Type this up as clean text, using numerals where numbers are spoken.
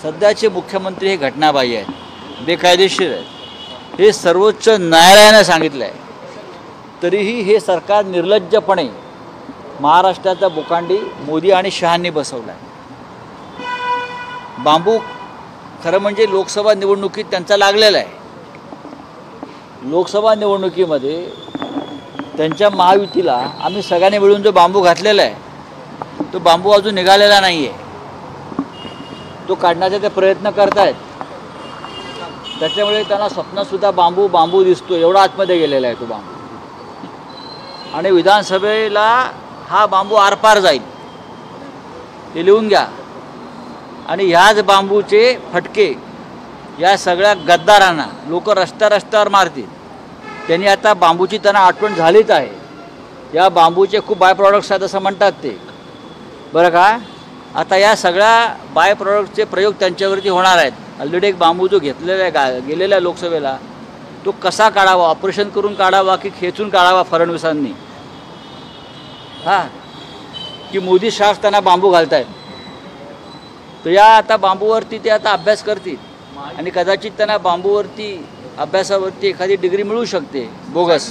सध्याचे मुख्यमंत्री हे घटनाबाह्य आहेत, बेकायदेशीर आहेत, हे सर्वोच्च न्यायालयाने सांगितलं आहे. तरीही हे सरकार निर्लज्जपणे महाराष्ट्राचा बोकांडी मोदी आणि शहांनी बसवला आहे. बांबू खरं म्हणजे लोकसभा निवडणुकीत त्यांचा लागलेला आहे. लोकसभा निवडणुकीमध्ये त्यांच्या महायुतीला आम्ही सगळ्यांनी मिळून जो बांबू घातलेला आहे तो बांबू अजून निघालेला नाही आहे. तो काढण्याचा ते प्रयत्न करत आहेत. त्याच्यामुळे त्यांना स्वप्नातसुद्धा बांबू बांबू दिसतो एवढा आतमध्ये गेलेला आहे तो बांबू. आणि विधानसभेला हा बांबू आरपार जाईल हे लिहून घ्या. आणि ह्याच बांबूचे फटके या सगळ्या गद्दारांना लोक रस्त्यावर मारतील. त्यांनी आता बांबूची त्यांना आठवण झालीच आहे. या बांबूचे खूप बाय प्रॉडक्ट्स आहेत असं म्हणतात ते, बरं का. आता या सगळ्या बाय प्रॉडक्टचे प्रयोग त्यांच्यावरती होणार आहेत. ऑलरेडी एक बांबू जो घेतलेला आहे गेलेल्या लोकसभेला तो कसा काढावा, ऑपरेशन करून काढावा की खेचून काढावा फडणवीसांनी, हां, की मोदी शाह त्यांना बांबू घालत आहेत. तर या आता बांबूवरती ते आता अभ्यास करतील आणि कदाचित त्यांना बांबूवरती अभ्यासावरती एखादी डिग्री मिळू शकते बोगस.